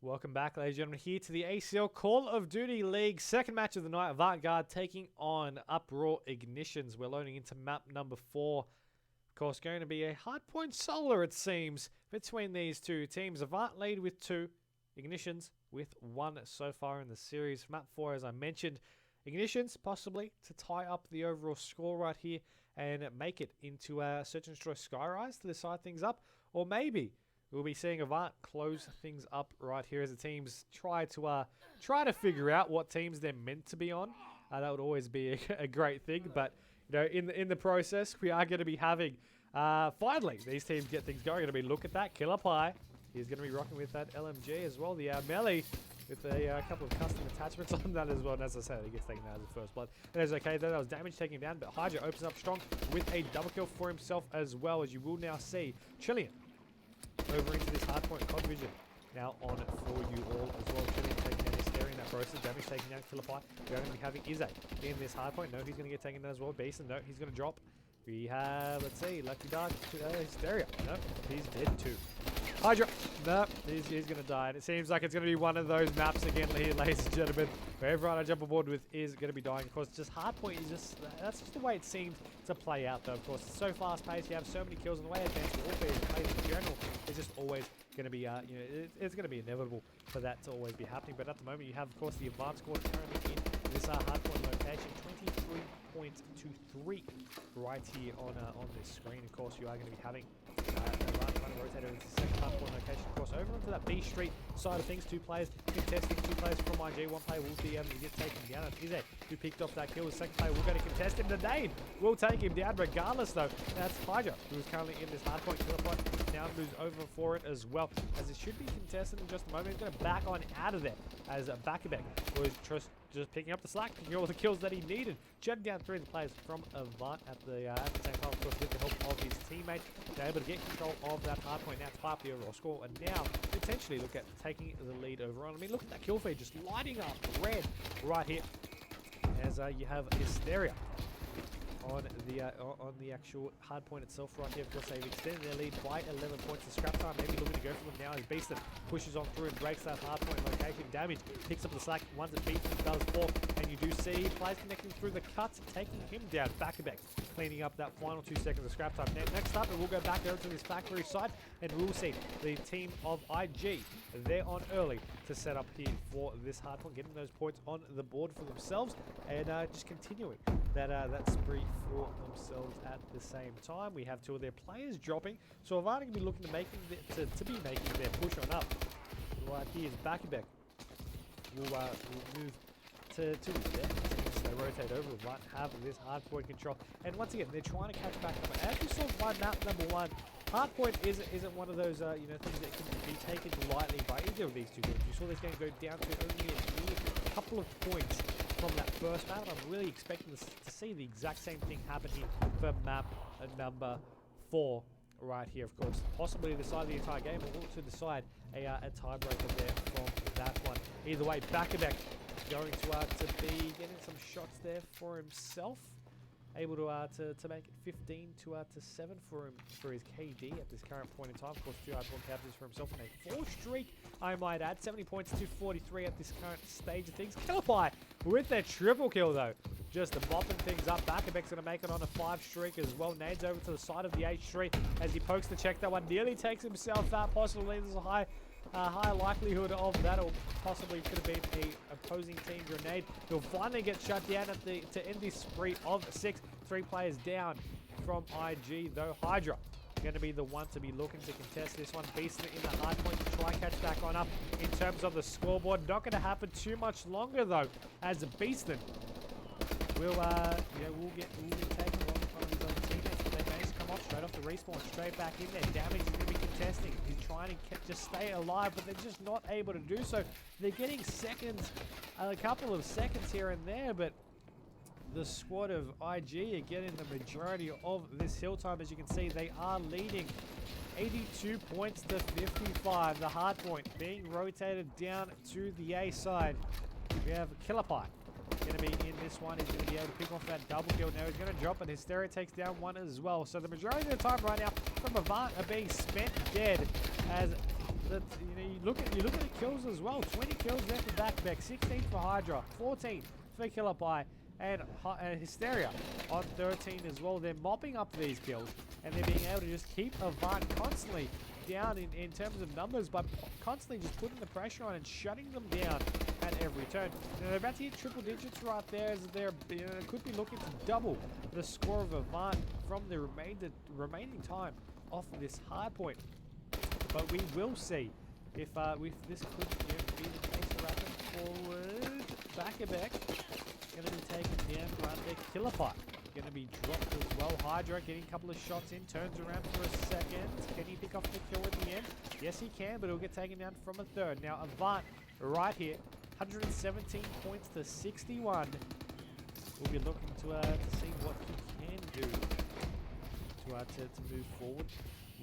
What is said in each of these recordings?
Welcome back, ladies and gentlemen, here to the ACL Call of Duty League. Second match of the night, AVANT-GARDE taking on Uproar.iGnitionZ. We're loading into map number 4. Of course, going to be a hardpoint solar, it seems, between these two teams. Avant lead with 2, iGnitionZ with 1 so far in the series. Map 4, as I mentioned, iGnitionZ possibly to tie up the overall score right here and make it into a Search and Destroy Skyrise to decide things up. Or maybe we'll be seeing Avant close things up right here as the teams try to figure out what teams they're meant to be on. That would always be a great thing, but you know, in the process, we are going to be having finally these teams get things going. Going to be look at that Killer Pie. He's going to be rocking with that LMG as well. The melee with a couple of custom attachments on that as well. And as I said, he gets taken out as the first blood. It is okay though. That was damage taking him down, but Hydra opens up strong with a double kill for himself as well, as you will now see Chilean over into this hardpoint CoD vision. Now on for you all as well. Chilean taking down Hysteria in that process. Damage taking down Killer Pie. We're going to be having Izzy in this hardpoint. No, he's going to get taken down as well. Basin, no, he's going to drop. We have, let's see, Lucky Dark, Hysteria. No, he's dead too. Hydra, no, he's going to die. And it seems like it's going to be one of those maps again here, ladies and gentlemen, where everyone I jump aboard with is going to be dying. Of course, just hardpoint is just, that's just the way it seems to play out though. Of course, it's so fast paced, you have so many kills, and the way Advanced Warfare is played in general is just always going to be, it's going to be inevitable for that to always be happening. But at the moment, you have, of course, the Advanced squad currently in this hardpoint location, 23.23 right here on this screen. Of course, you are going to be having trying to rotate over to the second hardpoint location. Of course, over onto that B Street side of things, 2 players contesting, 2 players from IG, 1 player will be able to get taken down. It's Izzy who picked off that kill. The second player will go to contest him. The nade will take him down regardless though. That's Hydra, who is currently in this hardpoint. Killer Point now moves over for it as well, as it should be contested in just a moment. He's going to back on out of there as Bakabek was just picking up the slack, picking all the kills that he needed. Jetting down 3 of the players from Avant at the same time, of course, with the help of his teammate. They're able to get control of that hardpoint now to tie up the overall score, and now potentially look at taking the lead over on. I mean, look at that kill feed just lighting up red right here as you have Hysteria on the actual hardpoint itself right here. Of course, they've extended their lead by 11 points. The scrap time maybe looking to go for them now as Beaston pushes on through and breaks that hardpoint location. Damage picks up the slack once it beats him, does fall, and you do see players connecting through the cuts, taking him down. Back-to-back, cleaning up that final 2 seconds of scrap time. Next up, we'll go back over to this factory side, and we'll see the team of IG. They're on early to set up here for this hardpoint, getting those points on the board for themselves, and just continuing that spree for themselves at the same time. We have 2 of their players dropping, so Avant going to be looking to making their push on up. Right here is Bakabek. We'll move to his left. They rotate over. Avant have this hardpoint control, and once again they're trying to catch back up. As you saw by map number 1, hardpoint isn't one of those things that can be taken lightly by either of these two games. You saw this game go down to only a couple of points from that first map, and I'm really expecting to see the exact same thing happen here for map number 4 right here. Of course, possibly decide the entire game, or also decide a tiebreaker there from that one. Either way, Bakabek going to be getting some shots there for himself, able to make it 15 to 7 for his KD at this current point in time. Of course, 2 hardpoint captures for himself in a 4 streak, I might add. 70 points to 43 at this current stage of things. Killer Pie with their triple kill though, just mopping things up. Bakabek's going to make it on a 5 streak as well. Nades over to the side of the 8 streak as he pokes the check. That one nearly takes himself out. Possibly there's a high likelihood of that, or possibly could have been a opposing team grenade. He'll finally get shut down to end this spree of 6. 3 players down from IG though. Hydra going to be the one to be looking to contest this one. Beaston in the hardpoint to try and catch back on up in terms of the scoreboard. Not going to happen too much longer though, as Beaston will get taken along from his own teammates, but they manage to come off straight off the respawn, straight back in there. Damage is going to be contesting. He's trying to just stay alive, but they're just not able to do so. They're getting seconds, a couple of seconds here and there, but the squad of IG are getting the majority of this hill time. As you can see, they are leading 82 points to 55. The hard point being rotated down to the A side. We have Killer Pie going to be in this one. He's going to be able to pick off that double kill. Now he's going to drop, and Hysteria takes down 1 as well. So the majority of the time right now from Avant are being spent dead, as that, you know, you look at the kills as well. 20 kills there for Backbeck, 16 for Hydra, 14 for Killer Pie, and Hysteria on 13 as well. They're mopping up these kills, and they're being able to just keep Avant constantly down in terms of numbers, but constantly just putting the pressure on and shutting them down at every turn. You know, they're about to hit triple digits right there, as they're, you know, could be looking to double the score of Avant from the remaining time off this hard point. But we will see if this could, you know, be the case. Wrapping forward, Back-a-Beck going to be taken down right there. Killer Pie going to be dropped as well. Hydra getting a couple of shots in, turns around for a second. Can he pick up the kill at the end? Yes, he can, but he'll get taken down from a third. Now Avant right here, 117 points to 61. We'll be looking to see what he can do to move forward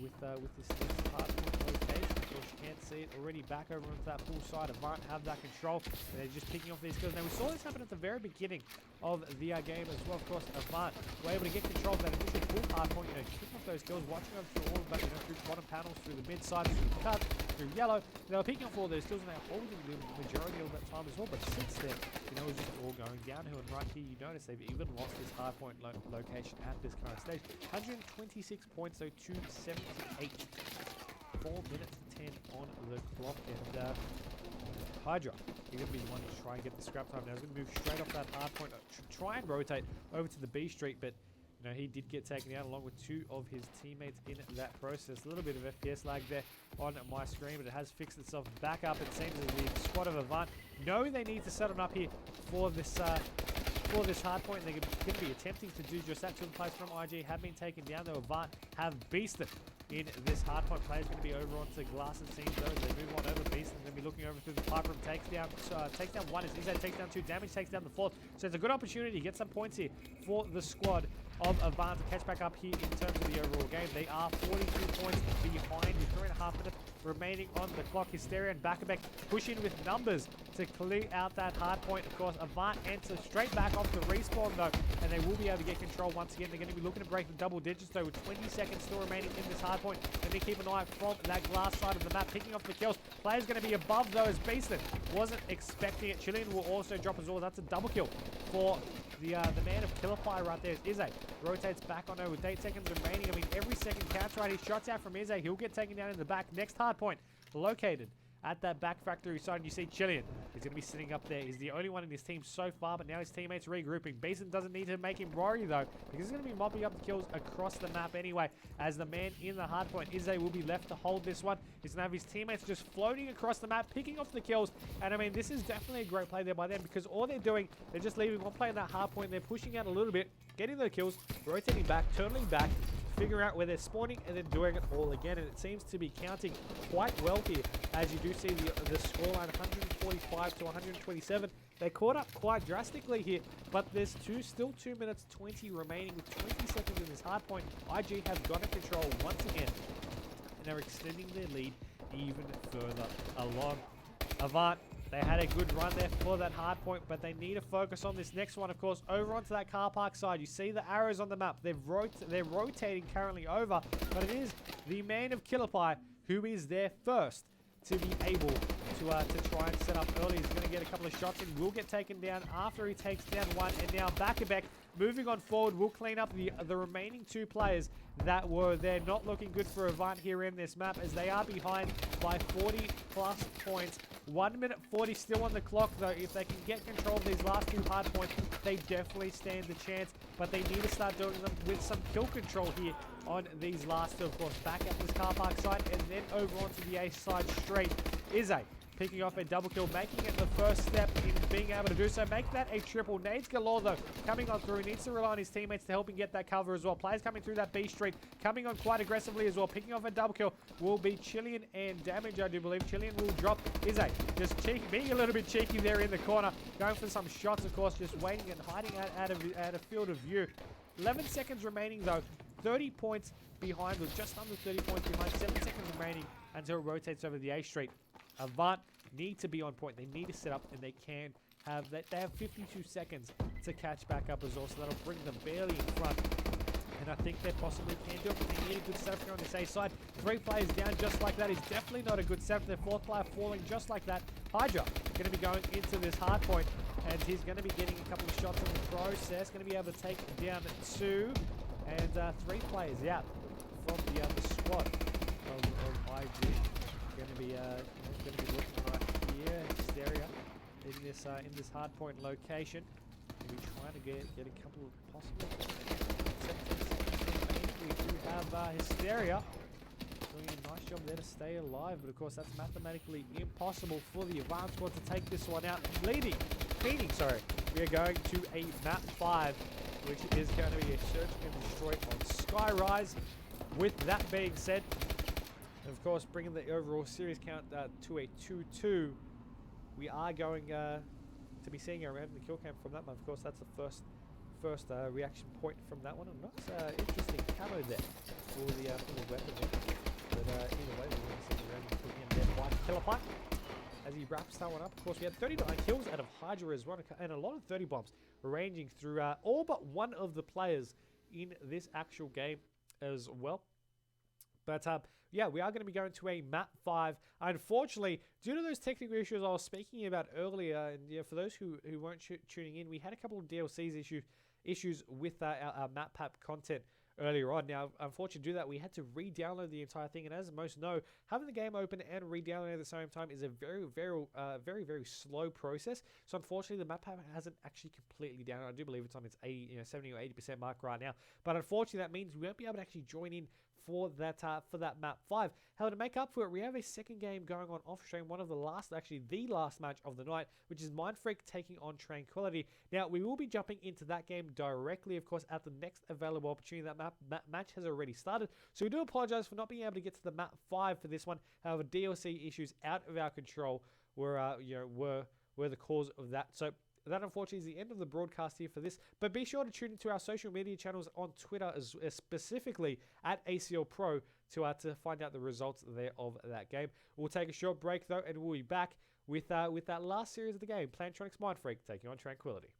with this next hard point location. Of course, you can't see it already. Back over onto that full side. Avant have that control. They're just picking off these kills. Now, we saw this happen at the very beginning of the game as well. Of course, Avant were able to get control of that initial full hard point, you know, picking off those kills, watching over through all of that, you know, through bottom panels, through the mid side, through the cut, through yellow. They were picking off all those kills, and they were holding the majority of that time as well. But since then, you know, it's just all going downhill. And right here, you notice they've even lost this hard point location at this current stage. 126 points, so 278. 4 minutes 10 on the clock, and Hydra, you're going to be the one to try and get the scrap time. Now he's going to move straight off that hard point, try and rotate over to the B Street, but you know, he did get taken out along with 2 of his teammates in that process. A little bit of FPS lag there on my screen, but it has fixed itself back up. It seems as the squad of Avant know they need to set it up here for this hard point. They're going to be attempting to do just that. 2 players from IG have been taken down, though Avant have beasted in this hard point. Players going to be over onto glass, it seems, though, as they move on over. Beast and going to be looking over through the pipe room. Takes down 1 is Izzy, takes down 2, Damage takes down the 4th. So it's a good opportunity to get some points here for the squad of Avant to catch back up here in terms of the overall game. They are 42 points behind with 3.5 minutes remaining on the clock. Hysteria and Back-a-Beck push in with numbers to clear out that hard point. Of course, Avant enter straight back off the respawn, though, and they will be able to get control once again. They're going to be looking to break the double digits, though, with 20 seconds still remaining in this hard point. Let me keep an eye from that glass side of the map, picking off the kills. Players going to be above, though, as Beaston wasn't expecting it. Chilean will also drop as well. That's a double kill for the man of Killer Pie right there. Is Izzy rotates back on her with 8 seconds remaining. I mean, every second counts, right? He shots out from Izzy. He'll get taken down in the back. Next hard point located at that back factory side. And you see Chilean is going to be sitting up there. He's the only one in his team so far, but now his teammates regrouping. Beeson doesn't need to make him worry, though, because he's going to be mopping up the kills across the map anyway, as the man in the hard point, Izzy, will be left to hold this one. He's going to have his teammates just floating across the map, picking off the kills. And I mean, this is definitely a great play there by them, because all they're doing, they're just leaving one player in that hard point. They're pushing out a little bit, getting the kills, rotating back, turning back, figure out where they're spawning, and then doing it all again. And it seems to be counting quite well here, as you do see the scoreline 145 to 127. They caught up quite drastically here, but there's still 2 minutes 20 remaining with 20 seconds in this hard point. IG have got to control once again, and they're extending their lead even further along. Avant, they had a good run there for that hard point, but they need to focus on this next one. Of course, over onto that car park side, you see the arrows on the map. They're rotating currently over, but it is the man of Killer Pie who is there first to be able to try and set up early. He's going to get a couple of shots and will get taken down after he takes down 1. And now Back-a-Beck moving on forward will clean up the remaining 2 players that were there. Not looking good for Avant here in this map, as they are behind by 40 plus points. 1 minute 40 still on the clock, though. If they can get control of these last 2 hard points, they definitely stand a chance, but they need to start doing them with some kill control here on these last 2. Of course, back at this car park side and then over onto the A side straight. Izzy picking off a double kill, making it the first step in being able to do so. Make that a triple. Nades galore, though, coming on through. Needs to rely on his teammates to help him get that cover as well. Players coming through that B Street, coming on quite aggressively as well. Picking off a double kill will be Chilean and Damage, I do believe. Chilean will drop. Izzy just cheeky, being a little bit cheeky there in the corner, going for some shots, of course, just waiting and hiding out of field of view. 11 seconds remaining, though. 30 points behind, with just under 30 points behind. 7 seconds remaining until it rotates over the A Street. Avant need to be on point. They need to set up, and they can have that. They have 52 seconds to catch back up as well, so that'll bring them barely in front. and I think they possibly can do it, but they need a good setup here on this A side. 3 players down just like that is definitely not a good setup. Their 4th player falling just like that. Hydra going to be going into this hard point, and he's going to be getting a couple of shots in the process. Going to be able to take down 2, and 3 players out from the other squad of IG. Going to be looking right here. Hysteria in this hard point location. Going to be trying to get a couple of possible. We do have Hysteria doing a nice job there to stay alive, but of course that's mathematically impossible for the Avant squad to take this one out. Meaning, we are going to a map 5, which is going to be a search and destroy on Skyrise. With that being said, of course, bringing the overall series count to a 2-2, we are going to be seeing around the kill cam from that one. Of course, that's the first reaction point from that one. A nice, interesting camo there for the weapon there. But either way, we're going to see around the kill cam there by Killerpipe as he wraps that one up. Of course, we had 39 kills out of Hydra as well, and a lot of 30 bombs ranging through all but one of the players in this actual game as well. But yeah, we are going to be going to a map 5. Unfortunately, due to those technical issues I was speaking about earlier, and yeah, for those who weren't tuning in, we had a couple of DLCs issues with our map pack content earlier on. Now, unfortunately, to do that, we had to re-download the entire thing, and as most know, having the game open and re-download at the same time is a very slow process. So unfortunately, the map pack hasn't actually completely downloaded. I do believe it's on its 70 or 80% mark right now, but unfortunately, that means we won't be able to actually join in for that map 5. However, to make up for it, we have a second game going on off stream, one of the last match of the night, which is Mindfreak taking on Tranquility. Now, we will be jumping into that game directly, of course, at the next available opportunity. That match has already started, so we do apologize for not being able to get to the map 5 for this one. However, DLC issues out of our control were the cause of that. So that unfortunately is the end of the broadcast here for this, but be sure to tune into our social media channels on Twitter, specifically at ACL Pro, to find out the results there of that game. We'll take a short break though, and we'll be back with that last series of the game, Plantronics Mindfreak taking on Tranquility.